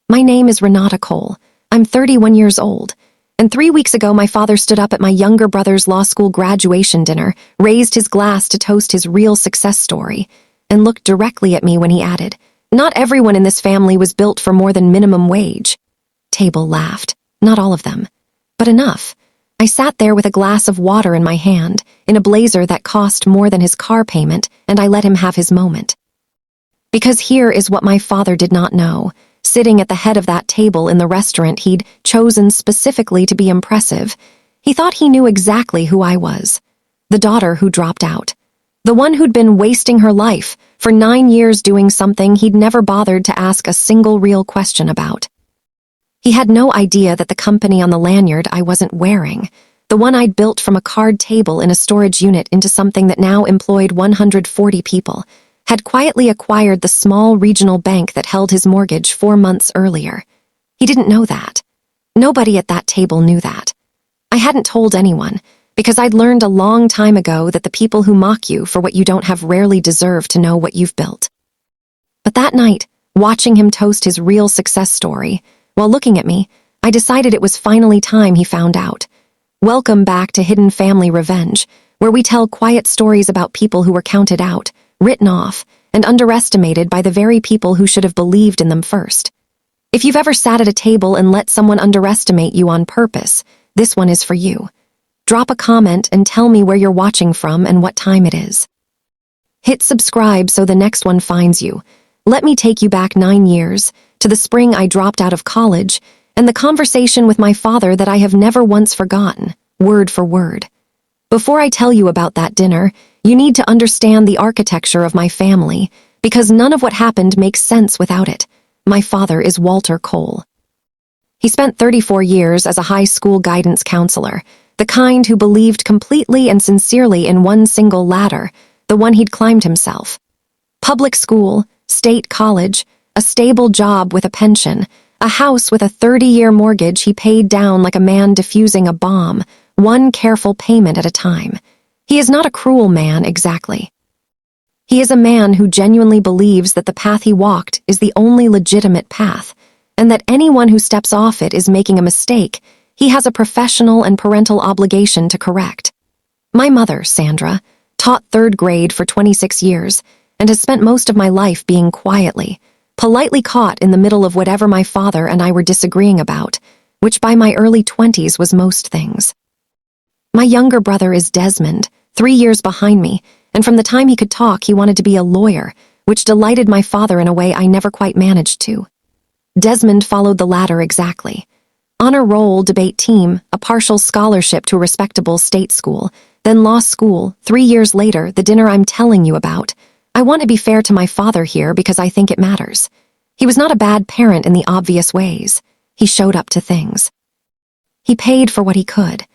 My name is Renata Cole. I'm 31 years old. And 3 weeks ago, my father stood up at my younger brother's law school graduation dinner, raised his glass to toast his real success story, and looked directly at me when he added, "Not everyone in this family was built for more than minimum wage." Table laughed. Not all of them, but enough. I sat there with a glass of water in my hand, in a blazer that cost more than his car payment, and I let him have his moment. Because here is what my father did not know. Sitting at the head of that table in the restaurant he'd chosen specifically to be impressive, he thought he knew exactly who I was. The daughter who dropped out. The one who'd been wasting her life for 9 years doing something he'd never bothered to ask a single real question about. He had no idea that the company on the lanyard I wasn't wearing, the one I'd built from a card table in a storage unit into something that now employed 140 people, had quietly acquired the small regional bank that held his mortgage 4 months earlier. He didn't know that. Nobody at that table knew that. I hadn't told anyone, because I'd learned a long time ago that the people who mock you for what you don't have rarely deserve to know what you've built. But that night, watching him toast his real success story, while looking at me, I decided it was finally time he found out. Welcome back to Hidden Family Revenge, where we tell quiet stories about people who were counted out, written off, and underestimated by the very people who should have believed in them first. If you've ever sat at a table and let someone underestimate you on purpose, this one is for you. Drop a comment and tell me where you're watching from and what time it is. Hit subscribe so the next one finds you. Let me take you back 9 years, to the spring I dropped out of college, and the conversation with my father that I have never once forgotten, word for word. Before I tell you about that dinner, you need to understand the architecture of my family, because none of what happened makes sense without it. My father is Walter Cole. He spent 34 years as a high school guidance counselor, the kind who believed completely and sincerely in one single ladder, the one he'd climbed himself. Public school, state college, a stable job with a pension, a house with a 30-year mortgage he paid down like a man defusing a bomb, one careful payment at a time. He is not a cruel man, exactly. He is a man who genuinely believes that the path he walked is the only legitimate path, and that anyone who steps off it is making a mistake he has a professional and parental obligation to correct. My mother, Sandra, taught 3rd grade for 26 years and has spent most of my life being politely caught in the middle of whatever my father and I were disagreeing about, which by my early 20s was most things. My younger brother is Desmond, 3 years behind me, and from the time he could talk, he wanted to be a lawyer, which delighted my father in a way I never quite managed to. Desmond followed the ladder exactly. Honor roll, debate team, a partial scholarship to a respectable state school, then law school, 3 years later, the dinner I'm telling you about. I want to be fair to my father here because I think it matters. He was not a bad parent in the obvious ways. He showed up to things. He paid for what he could.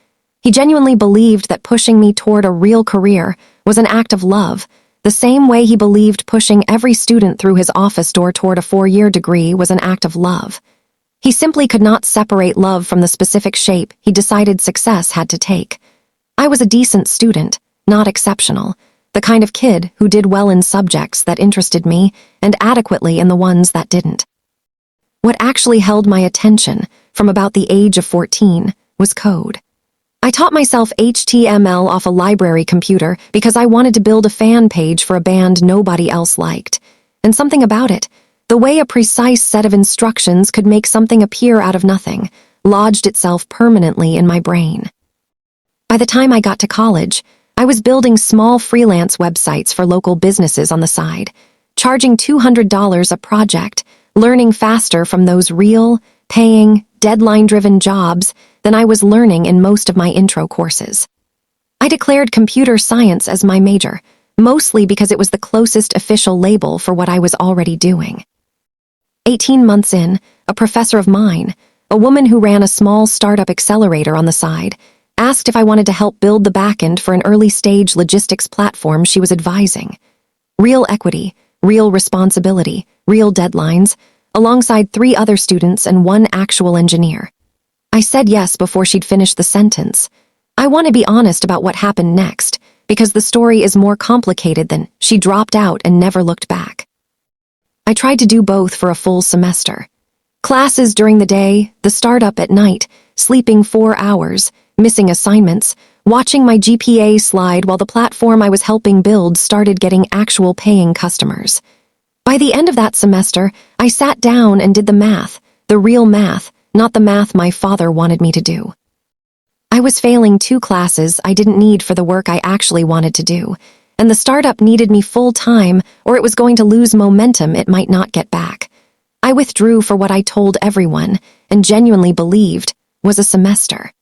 He genuinely believed that pushing me toward a real career was an act of love, the same way he believed pushing every student through his office door toward a 4-year degree was an act of love. He simply could not separate love from the specific shape he decided success had to take. I was a decent student, not exceptional, the kind of kid who did well in subjects that interested me and adequately in the ones that didn't. What actually held my attention, from about the age of 14, was code. I taught myself HTML off a library computer because I wanted to build a fan page for a band nobody else liked. And something about it, the way a precise set of instructions could make something appear out of nothing, lodged itself permanently in my brain. By the time I got to college, I was building small freelance websites for local businesses on the side, charging $200 a project, learning faster from those real, paying, deadline-driven jobs than I was learning in most of my intro courses. I declared computer science as my major, mostly because it was the closest official label for what I was already doing. 18 months in, a professor of mine, a woman who ran a small startup accelerator on the side, asked if I wanted to help build the backend for an early-stage logistics platform she was advising. Real equity, real responsibility, real deadlines, alongside 3 other students and 1 actual engineer. I said yes before she'd finished the sentence. I want to be honest about what happened next, because the story is more complicated than she dropped out and never looked back. I tried to do both for a full semester. Classes during the day, the startup at night, sleeping 4 hours, missing assignments, watching my GPA slide while the platform I was helping build started getting actual paying customers. By the end of that semester, I sat down and did the math, the real math, not the math my father wanted me to do. I was failing 2 classes I didn't need for the work I actually wanted to do, and the startup needed me full-time or it was going to lose momentum it might not get back. I withdrew for what I told everyone, and genuinely believed, was a semester.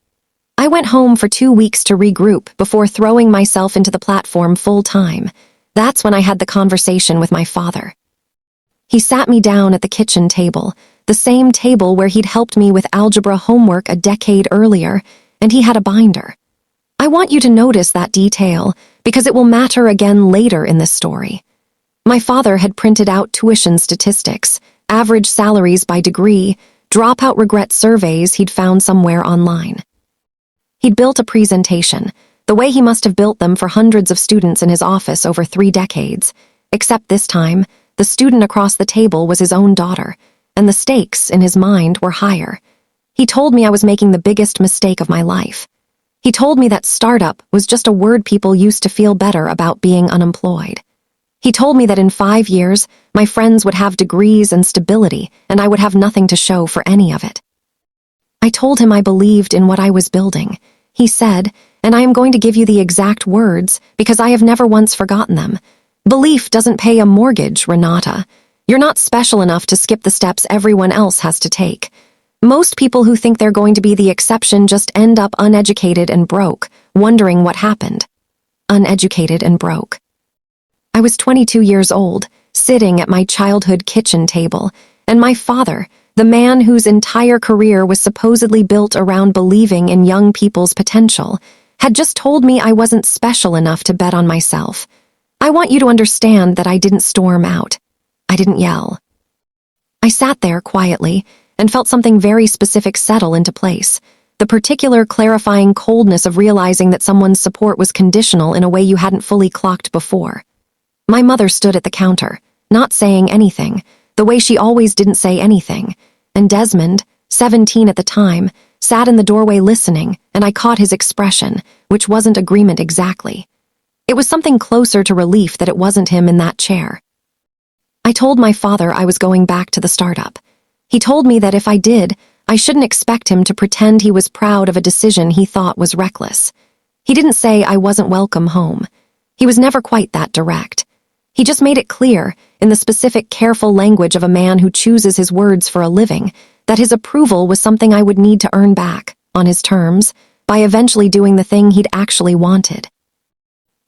I went home for 2 weeks to regroup before throwing myself into the platform full-time. That's when I had the conversation with my father. He sat me down at the kitchen table, the same table where he'd helped me with algebra homework a decade earlier, and he had a binder. I want you to notice that detail, because it will matter again later in this story. My father had printed out tuition statistics, average salaries by degree, dropout regret surveys he'd found somewhere online. He'd built a presentation, the way he must have built them for hundreds of students in his office over 3 decades, except this time, the student across the table was his own daughter, and the stakes, in his mind, were higher. He told me I was making the biggest mistake of my life. He told me that startup was just a word people used to feel better about being unemployed. He told me that in 5 years, my friends would have degrees and stability, and I would have nothing to show for any of it. I told him I believed in what I was building. He said, and I am going to give you the exact words because I have never once forgotten them. Belief doesn't pay a mortgage, Renata. You're not special enough to skip the steps everyone else has to take. Most people who think they're going to be the exception just end up uneducated and broke, wondering what happened. Uneducated and broke. I was 22 years old, sitting at my childhood kitchen table, and my father, the man whose entire career was supposedly built around believing in young people's potential, had just told me I wasn't special enough to bet on myself. I want you to understand that I didn't storm out. I didn't yell. I sat there quietly and felt something very specific settle into place, the particular clarifying coldness of realizing that someone's support was conditional in a way you hadn't fully clocked before. My mother stood at the counter, not saying anything, the way she always didn't say anything, and Desmond, 17 at the time, sat in the doorway listening, and I caught his expression, which wasn't agreement exactly. It was something closer to relief that it wasn't him in that chair. I told my father I was going back to the startup. He told me that if I did, I shouldn't expect him to pretend he was proud of a decision he thought was reckless. He didn't say I wasn't welcome home. He was never quite that direct. He just made it clear, in the specific careful language of a man who chooses his words for a living, that his approval was something I would need to earn back, on his terms, by eventually doing the thing he'd actually wanted.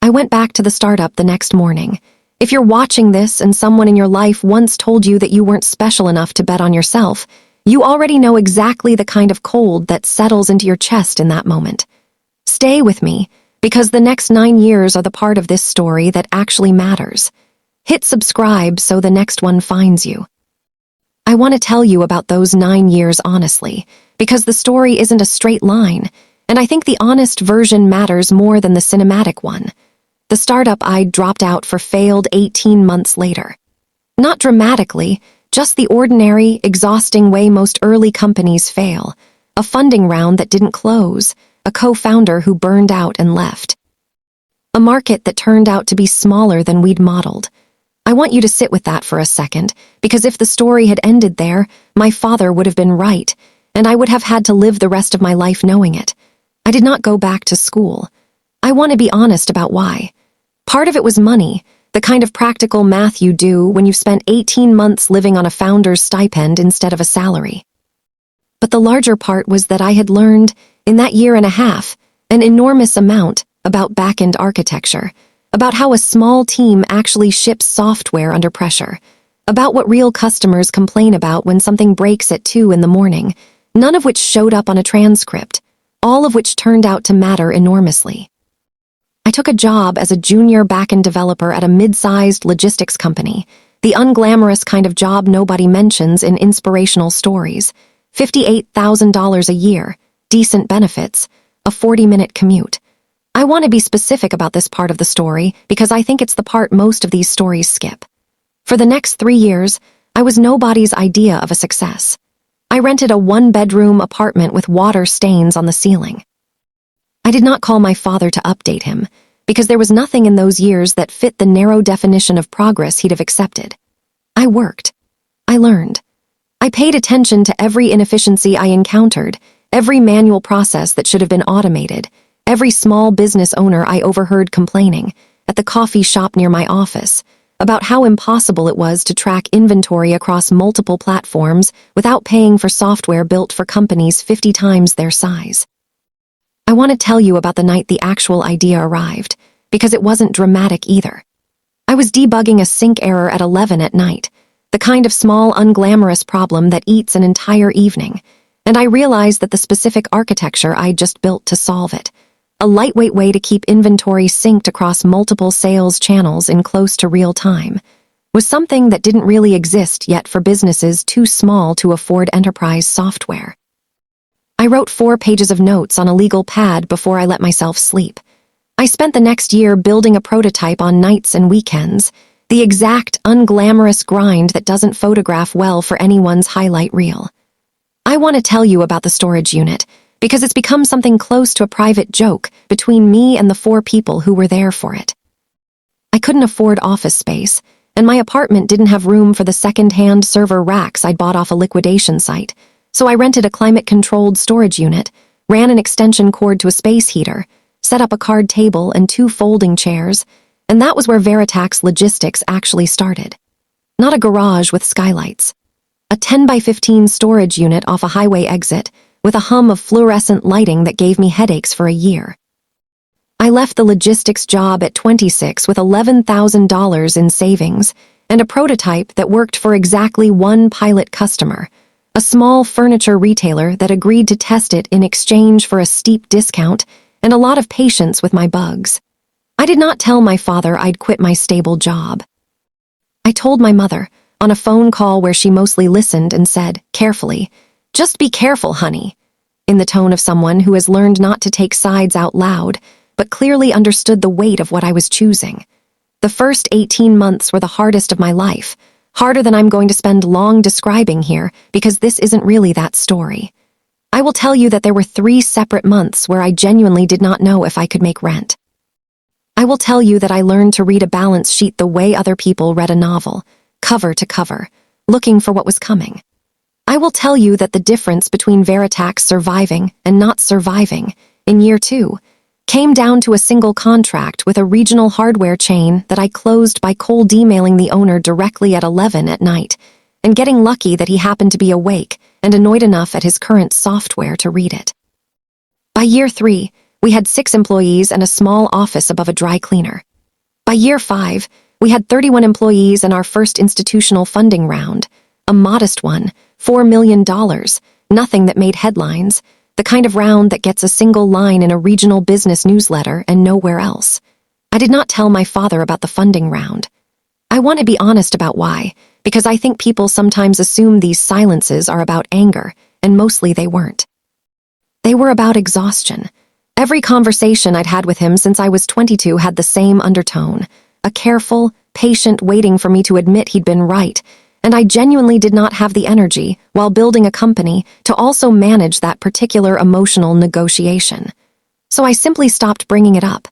I went back to the startup the next morning. If you're watching this and someone in your life once told you that you weren't special enough to bet on yourself, you already know exactly the kind of cold that settles into your chest in that moment. Stay with me, because the next 9 years are the part of this story that actually matters. Hit subscribe so the next one finds you. I want to tell you about those 9 years honestly, because the story isn't a straight line, and I think the honest version matters more than the cinematic one. The startup I dropped out for failed 18 months later. Not dramatically, just the ordinary, exhausting way most early companies fail. A funding round that didn't close, a co-founder who burned out and left. A market that turned out to be smaller than we'd modeled. I want you to sit with that for a second, because if the story had ended there, my father would have been right, and I would have had to live the rest of my life knowing it. I did not go back to school. I want to be honest about why. Part of it was money, the kind of practical math you do when you've spent 18 months living on a founder's stipend instead of a salary. But the larger part was that I had learned, in that year and a half, an enormous amount about back-end architecture, about how a small team actually ships software under pressure, about what real customers complain about when something breaks at 2 a.m, none of which showed up on a transcript, all of which turned out to matter enormously. I took a job as a junior back-end developer at a mid-sized logistics company, the unglamorous kind of job nobody mentions in inspirational stories, $58,000 a year, decent benefits, a 40-minute commute. I want to be specific about this part of the story because I think it's the part most of these stories skip. For the next 3 years, I was nobody's idea of a success. I rented a one-bedroom apartment with water stains on the ceiling. I did not call my father to update him, because there was nothing in those years that fit the narrow definition of progress he'd have accepted. I worked. I learned. I paid attention to every inefficiency I encountered, every manual process that should have been automated, every small business owner I overheard complaining, at the coffee shop near my office, about how impossible it was to track inventory across multiple platforms without paying for software built for companies 50 times their size. I want to tell you about the night the actual idea arrived, because it wasn't dramatic either. I was debugging a sync error at 11 at night, the kind of small, unglamorous problem that eats an entire evening, and I realized that the specific architecture I'd just built to solve it, a lightweight way to keep inventory synced across multiple sales channels in close to real time, was something that didn't really exist yet for businesses too small to afford enterprise software. I wrote 4 pages of notes on a legal pad before I let myself sleep. I spent the next year building a prototype on nights and weekends, the exact unglamorous grind that doesn't photograph well for anyone's highlight reel. I want to tell you about the storage unit, because it's become something close to a private joke between me and the 4 people who were there for it. I couldn't afford office space, and my apartment didn't have room for the second-hand server racks I'd bought off a liquidation site, so I rented a climate-controlled storage unit, ran an extension cord to a space heater, set up a card table and 2 folding chairs, and that was where Veritax logistics actually started. Not a garage with skylights. A 10 by 15 storage unit off a highway exit with a hum of fluorescent lighting that gave me headaches for a year. I left the logistics job at 26 with $11,000 in savings and a prototype that worked for exactly 1 pilot customer, a small furniture retailer that agreed to test it in exchange for a steep discount and a lot of patience with my bugs. I did not tell my father I'd quit my stable job. I told my mother, on a phone call where she mostly listened and said, carefully, "Just be careful, honey," in the tone of someone who has learned not to take sides out loud, but clearly understood the weight of what I was choosing. The first 18 months were the hardest of my life, harder than I'm going to spend long describing here, because this isn't really that story. I will tell you that there were 3 separate months where I genuinely did not know if I could make rent. I will tell you that I learned to read a balance sheet the way other people read a novel, cover to cover, looking for what was coming. I will tell you that the difference between Veritax surviving and not surviving in year 2 came down to a single contract with a regional hardware chain that I closed by cold emailing the owner directly at 11 at night and getting lucky that he happened to be awake and annoyed enough at his current software to read it. By year 3, we had 6 employees and a small office above a dry cleaner. By year 5, we had 31 employees and our first institutional funding round, a modest one, $4 million, nothing that made headlines, the kind of round that gets a single line in a regional business newsletter and nowhere else. I did not tell my father about the funding round. I want to be honest about why, because I think people sometimes assume these silences are about anger, and mostly they weren't. They were about exhaustion. Every conversation I'd had with him since I was 22 had the same undertone, a careful, patient waiting for me to admit he'd been right, and I genuinely did not have the energy, while building a company, to also manage that particular emotional negotiation. So I simply stopped bringing it up.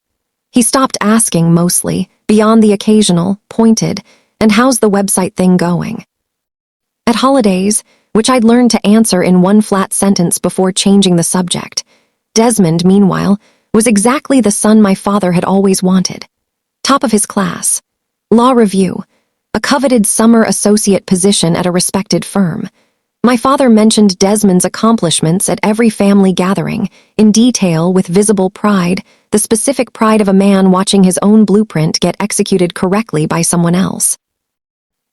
He stopped asking mostly, beyond the occasional, pointed, and how's the website thing going? At holidays, which I'd learned to answer in one flat sentence before changing the subject, Desmond, meanwhile, was exactly the son my father had always wanted. Top of his class. Law review. A coveted summer associate position at a respected firm. My father mentioned Desmond's accomplishments at every family gathering, in detail with visible pride, the specific pride of a man watching his own blueprint get executed correctly by someone else.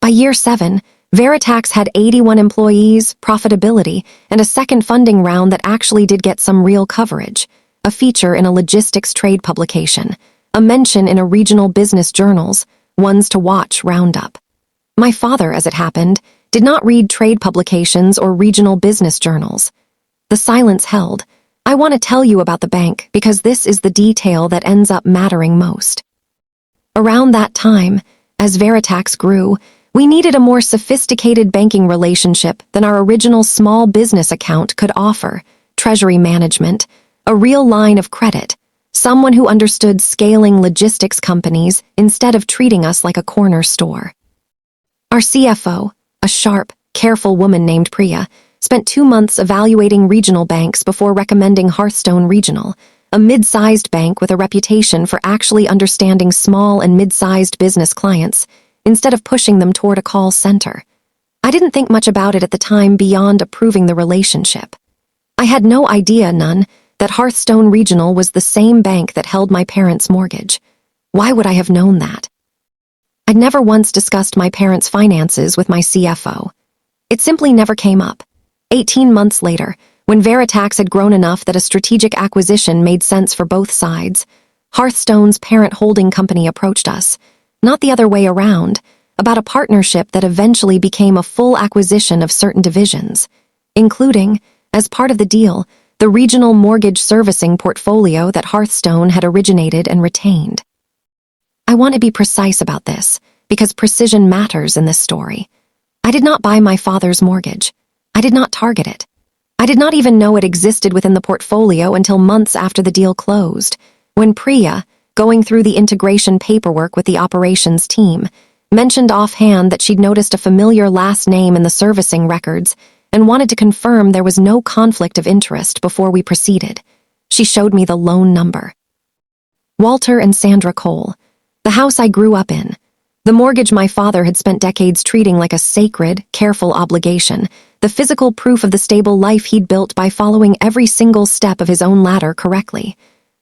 By year 7, Veritax had 81 employees, profitability, and a second funding round that actually did get some real coverage, a feature in a logistics trade publication, a mention in a regional business journals, ones to watch roundup. My father, as it happened, did not read trade publications or regional business journals. The silence held. I want to tell you about the bank because this is the detail that ends up mattering most. Around that time, as Veritax grew, We needed a more sophisticated banking relationship than our original small business account could offer, treasury management, a real line of credit, someone who understood scaling logistics companies instead of treating us like a corner store. Our CFO, a sharp, careful woman named Priya, spent 2 months evaluating regional banks before recommending Hearthstone Regional, a mid-sized bank with a reputation for actually understanding small and mid-sized business clients, instead of pushing them toward a call center. I didn't think much about it at the time beyond approving the relationship. I had no idea, none, that Hearthstone Regional was the same bank that held my parents' mortgage. Why would I have known that? I'd never once discussed my parents' finances with my CFO. It simply never came up. 18 months later, when Veritax had grown enough that a strategic acquisition made sense for both sides, Hearthstone's parent holding company approached us, not the other way around, about a partnership that eventually became a full acquisition of certain divisions, including, as part of the deal, the regional mortgage servicing portfolio that Hearthstone had originated and retained. I want to be precise about this, because precision matters in this story. I did not buy my father's mortgage. I did not target it. I did not even know it existed within the portfolio until months after the deal closed, when Priya, going through the integration paperwork with the operations team, mentioned offhand that she'd noticed a familiar last name in the servicing records and wanted to confirm there was no conflict of interest before we proceeded. She showed me the loan number. Walter and Sandra Cole, the house I grew up in, the mortgage my father had spent decades treating like a sacred, careful obligation, the physical proof of the stable life he'd built by following every single step of his own ladder correctly.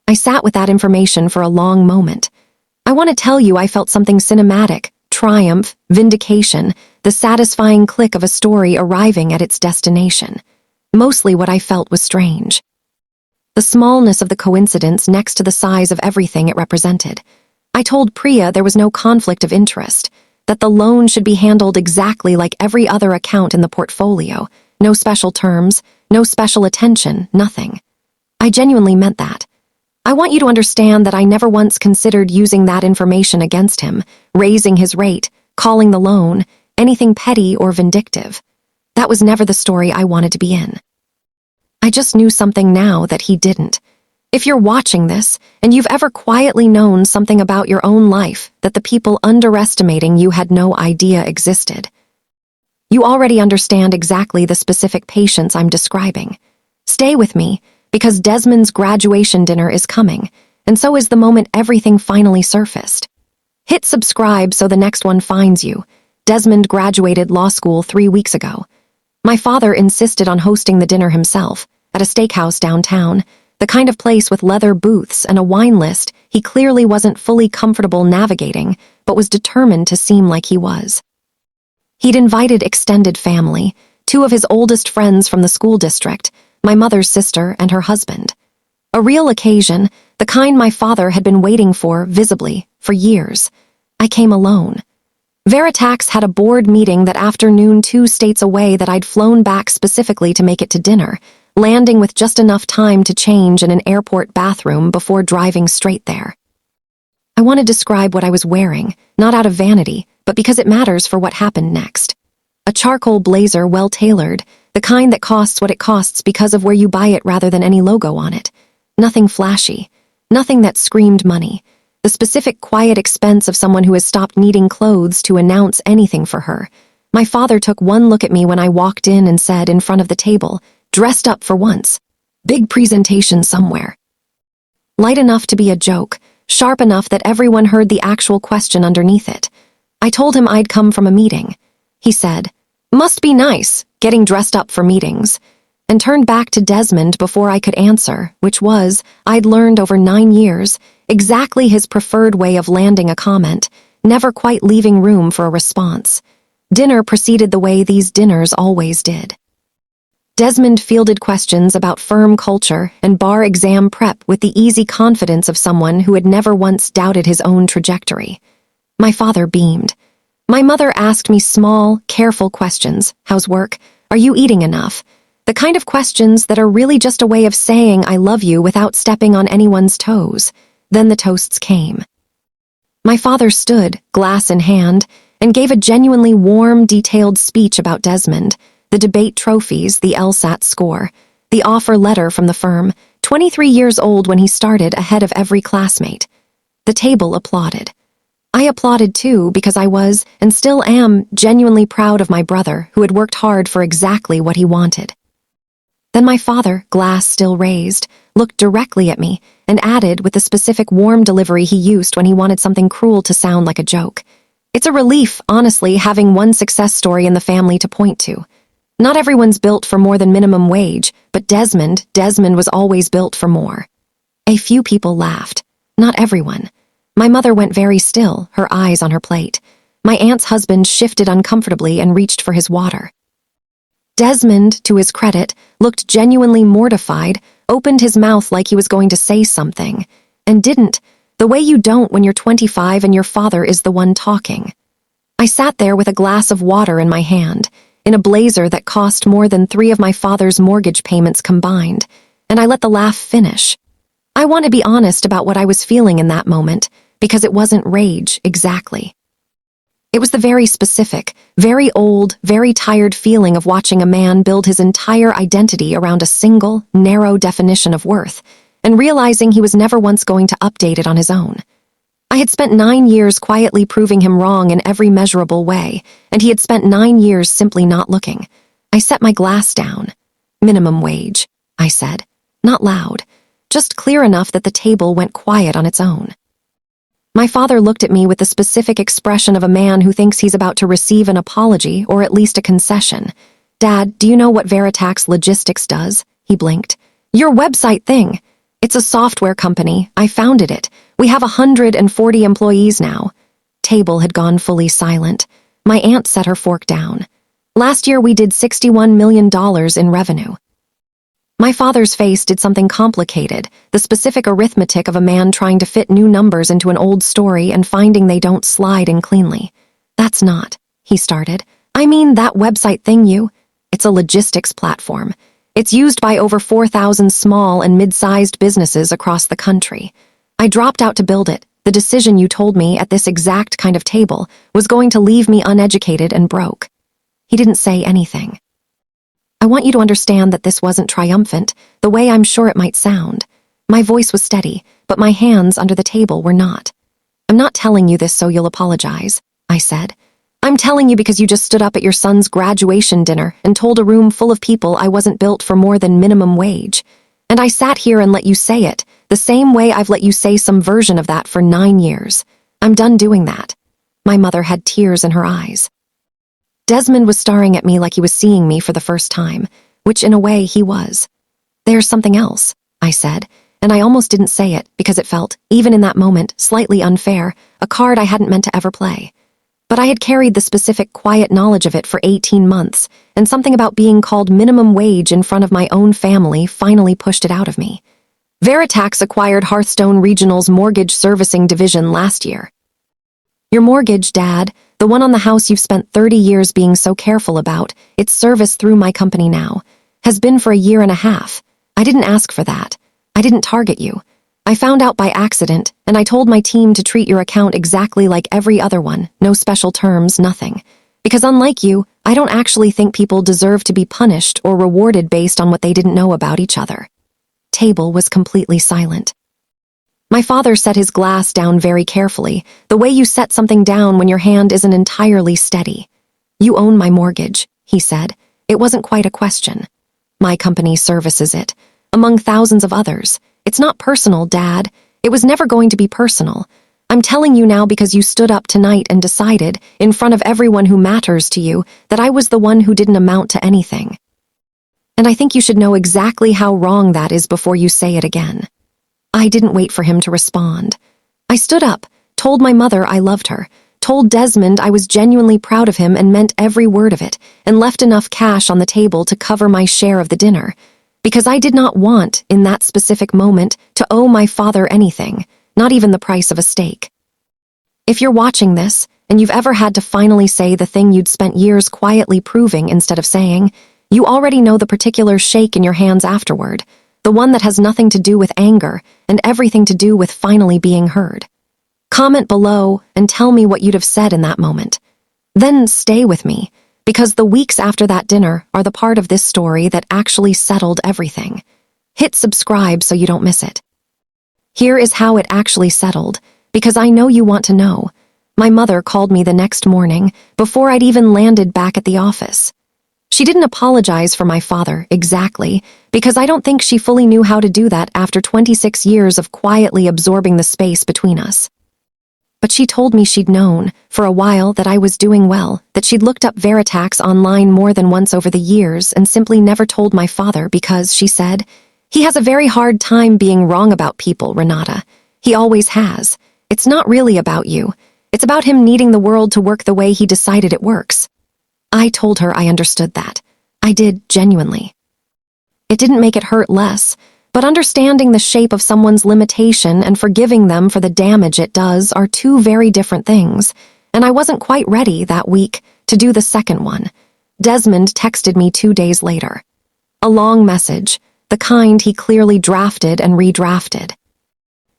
I sat with that information for a long moment. I want to tell you I felt something cinematic, triumph, vindication, the satisfying click of a story arriving at its destination. Mostly what I felt was strange. The smallness of the coincidence next to the size of everything it represented. I told Priya there was no conflict of interest, that the loan should be handled exactly like every other account in the portfolio, no special terms, no special attention, nothing. I genuinely meant that. I want you to understand that I never once considered using that information against him, raising his rate, calling the loan, anything petty or vindictive. That was never the story I wanted to be in. I just knew something now that he didn't. If you're watching this, and you've ever quietly known something about your own life that the people underestimating you had no idea existed, you already understand exactly the specific patients I'm describing. Stay with me, because Desmond's graduation dinner is coming, and so is the moment everything finally surfaced. Hit subscribe so the next one finds you. Desmond graduated law school 3 weeks ago. My father insisted on hosting the dinner himself, at a steakhouse downtown, the kind of place with leather booths and a wine list he clearly wasn't fully comfortable navigating, but was determined to seem like he was. He'd invited extended family, 2 of his oldest friends from the school district, my mother's sister and her husband. A real occasion, the kind my father had been waiting for, visibly, for years. I came alone. Veritax had a board meeting that afternoon 2 states away that I'd flown back specifically to make it to dinner, landing with just enough time to change in an airport bathroom before driving straight there. I want to describe what I was wearing, not out of vanity, but because it matters for what happened next. A charcoal blazer well-tailored, the kind that costs what it costs because of where you buy it rather than any logo on it. Nothing flashy, nothing that screamed money. The specific quiet expense of someone who has stopped needing clothes to announce anything for her. My father took one look at me when I walked in and said in front of the table, dressed up for once. Big presentation somewhere. Light enough to be a joke, sharp enough that everyone heard the actual question underneath it. I told him I'd come from a meeting. He said, "Must be nice, getting dressed up for meetings," and turned back to Desmond before I could answer, which was, I'd learned over 9 years, exactly his preferred way of landing a comment, never quite leaving room for a response. Dinner proceeded the way these dinners always did. Desmond fielded questions about firm culture and bar exam prep with the easy confidence of someone who had never once doubted his own trajectory. My father beamed. My mother asked me small, careful questions. How's work? Are you eating enough? The kind of questions that are really just a way of saying I love you without stepping on anyone's toes. Then the toasts came. My father stood, glass in hand, and gave a genuinely warm, detailed speech about Desmond, the debate trophies, the LSAT score, the offer letter from the firm, 23 years old when he started ahead of every classmate. The table applauded. I applauded too because I was, and still am, genuinely proud of my brother who had worked hard for exactly what he wanted. Then my father, glass still raised, looked directly at me and added with the specific warm delivery he used when he wanted something cruel to sound like a joke. It's a relief, honestly, having one success story in the family to point to. Not everyone's built for more than minimum wage, but Desmond was always built for more. A few people laughed. Not everyone. My mother went very still, her eyes on her plate. My aunt's husband shifted uncomfortably and reached for his water. Desmond, to his credit, looked genuinely mortified, opened his mouth like he was going to say something, and didn't, the way you don't when you're 25 and your father is the one talking. I sat there with a glass of water in my hand, in a blazer that cost more than 3 of my father's mortgage payments combined, and I let the laugh finish. I want to be honest about what I was feeling in that moment, because it wasn't rage, exactly. It was the very specific, very old, very tired feeling of watching a man build his entire identity around a single, narrow definition of worth, and realizing he was never once going to update it on his own. I had spent 9 years quietly proving him wrong in every measurable way, and he had spent 9 years simply not looking. I set my glass down. Minimum wage, I said, not loud, just clear enough that the table went quiet on its own. My father looked at me with the specific expression of a man who thinks he's about to receive an apology or at least a concession. Dad, do you know what Veritax Logistics does? He blinked. Your website thing. It's a software company. I founded it. We have 140 employees now. Table had gone fully silent. My aunt set her fork down. Last year we did $61 million in revenue. My father's face did something complicated, the specific arithmetic of a man trying to fit new numbers into an old story and finding they don't slide in cleanly. That's not, he started. I mean that website thing it's a logistics platform. It's used by over 4,000 small and mid-sized businesses across the country. I dropped out to build it. The decision you told me at this exact kind of table was going to leave me uneducated and broke. He didn't say anything. I want you to understand that this wasn't triumphant, the way I'm sure it might sound. My voice was steady, but my hands under the table were not. I'm not telling you this so you'll apologize, I said. I'm telling you because you just stood up at your son's graduation dinner and told a room full of people I wasn't built for more than minimum wage. And I sat here and let you say it, the same way I've let you say some version of that for 9 years. I'm done doing that. My mother had tears in her eyes. Desmond was staring at me like he was seeing me for the first time, which in a way he was. There's something else, I said, and I almost didn't say it because it felt, even in that moment, slightly unfair, a card I hadn't meant to ever play. But I had carried the specific quiet knowledge of it for 18 months, and something about being called minimum wage in front of my own family finally pushed it out of me. Veritax acquired Hearthstone Regional's mortgage servicing division last year. Your mortgage, Dad, the one on the house you've spent 30 years being so careful about, its service through my company now, has been for a year and a half. I didn't ask for that. I didn't target you. I found out by accident, and I told my team to treat your account exactly like every other one, no special terms, nothing. Because unlike you, I don't actually think people deserve to be punished or rewarded based on what they didn't know about each other. Table was completely silent. My father set his glass down very carefully, the way you set something down when your hand isn't entirely steady. You own my mortgage, he said. It wasn't quite a question. My company services it, among thousands of others. It's not personal, Dad. It was never going to be personal. I'm telling you now because you stood up tonight and decided, in front of everyone who matters to you, that I was the one who didn't amount to anything. And I think you should know exactly how wrong that is before you say it again. I didn't wait for him to respond. I stood up, told my mother I loved her, told Desmond I was genuinely proud of him and meant every word of it, and left enough cash on the table to cover my share of the dinner, because I did not want, in that specific moment, to owe my father anything, not even the price of a steak. If you're watching this, and you've ever had to finally say the thing you'd spent years quietly proving instead of saying, you already know the particular shake in your hands afterward, the one that has nothing to do with anger and everything to do with finally being heard. Comment below and tell me what you'd have said in that moment. Then stay with me, because the weeks after that dinner are the part of this story that actually settled everything. Hit subscribe so you don't miss it. Here is how it actually settled, because I know you want to know. My mother called me the next morning, before I'd even landed back at the office. She didn't apologize for my father, exactly, because I don't think she fully knew how to do that after 26 years of quietly absorbing the space between us. But she told me she'd known, for a while, that I was doing well, that she'd looked up Veritax online more than once over the years and simply never told my father because, she said, "He has a very hard time being wrong about people, Renata. He always has. It's not really about you. It's about him needing the world to work the way he decided it works." I told her I understood that. I did, genuinely. It didn't make it hurt less, but understanding the shape of someone's limitation and forgiving them for the damage it does are two very different things, and I wasn't quite ready that week to do the second one. Desmond texted me 2 days later. A long message, the kind he clearly drafted and redrafted.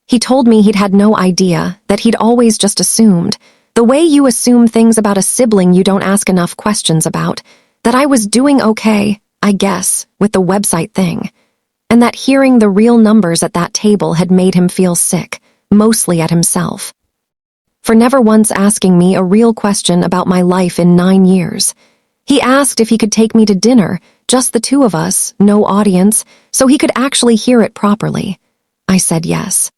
He told me he'd had no idea, that he'd always just assumed, the way you assume things about a sibling you don't ask enough questions about, that I was doing okay, I guess, with the website thing, and that hearing the real numbers at that table had made him feel sick, mostly at himself. For never once asking me a real question about my life in 9 years. He asked if he could take me to dinner, just the two of us, no audience, so he could actually hear it properly. I said yes.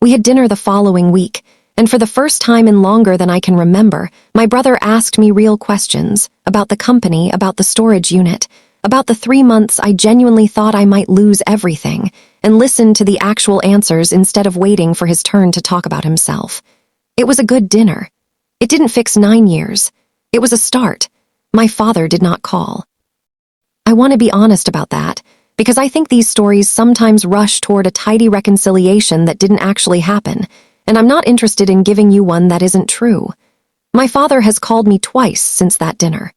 We had dinner the following week, and for the first time in longer than I can remember, my brother asked me real questions about the company, about the storage unit, about the 3 months I genuinely thought I might lose everything, and listened to the actual answers instead of waiting for his turn to talk about himself. It was a good dinner. It didn't fix 9 years. It was a start. My father did not call. I want to be honest about that, because I think these stories sometimes rush toward a tidy reconciliation that didn't actually happen, and I'm not interested in giving you one that isn't true. My father has called me twice since that dinner.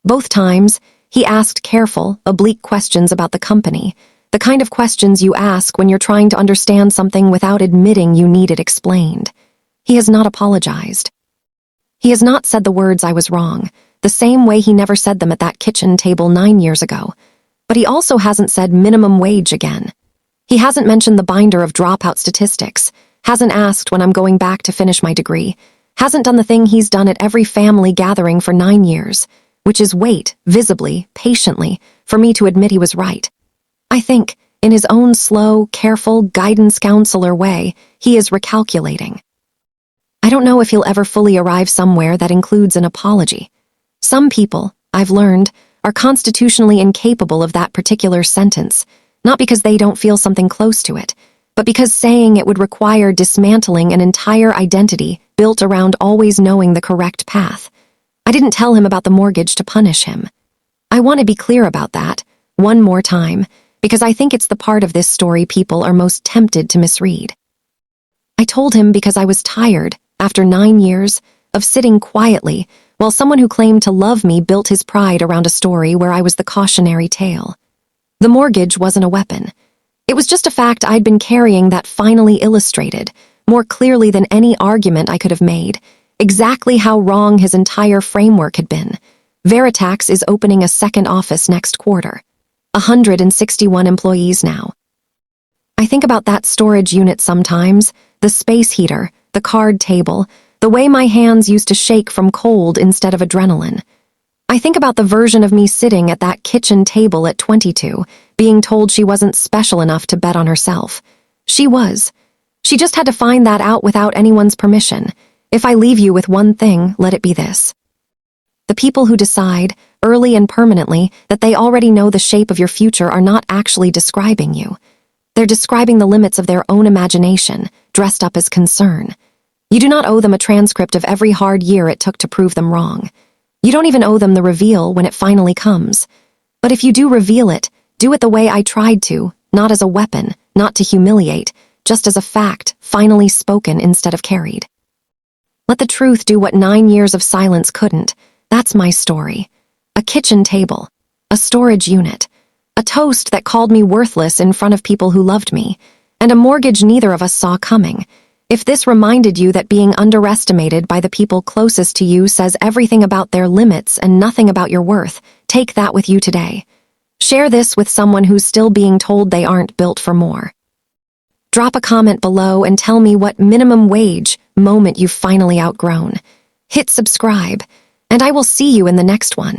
Both times, he asked careful, oblique questions about the company, the kind of questions you ask when you're trying to understand something without admitting you need it explained. He has not apologized. He has not said the words "I was wrong," the same way he never said them at that kitchen table 9 years ago. But he also hasn't said minimum wage again. He hasn't mentioned the binder of dropout statistics, hasn't asked when I'm going back to finish my degree, hasn't done the thing he's done at every family gathering for 9 years, which is wait, visibly, patiently, for me to admit he was right. I think, in his own slow, careful, guidance counselor way, he is recalculating. I don't know if he'll ever fully arrive somewhere that includes an apology. Some people, I've learned, are constitutionally incapable of that particular sentence, not because they don't feel something close to it, but because saying it would require dismantling an entire identity built around always knowing the correct path. I didn't tell him about the mortgage to punish him. I want to be clear about that, one more time, because I think it's the part of this story people are most tempted to misread. I told him because I was tired, after 9 years, of sitting quietly while someone who claimed to love me built his pride around a story where I was the cautionary tale. The mortgage wasn't a weapon. It was just a fact I'd been carrying that finally illustrated, more clearly than any argument I could have made, exactly how wrong his entire framework had been. Veritax is opening a second office next quarter. 161 employees now. I think about that storage unit sometimes, the space heater, the card table, the way my hands used to shake from cold instead of adrenaline. I think about the version of me sitting at that kitchen table at 22, being told she wasn't special enough to bet on herself. She was. She just had to find that out without anyone's permission. If I leave you with one thing, let it be this. The people who decide, early and permanently, that they already know the shape of your future are not actually describing you. They're describing the limits of their own imagination, dressed up as concern. You do not owe them a transcript of every hard year it took to prove them wrong. You don't even owe them the reveal when it finally comes. But if you do reveal it, do it the way I tried to, not as a weapon, not to humiliate, just as a fact, finally spoken instead of carried. Let the truth do what 9 years of silence couldn't. That's my story. A kitchen table, a storage unit, a toast that called me worthless in front of people who loved me, and a mortgage neither of us saw coming. If this reminded you that being underestimated by the people closest to you says everything about their limits and nothing about your worth, take that with you today. Share this with someone who's still being told they aren't built for more. Drop a comment below and tell me what minimum wage moment you've finally outgrown. Hit subscribe, and I will see you in the next one.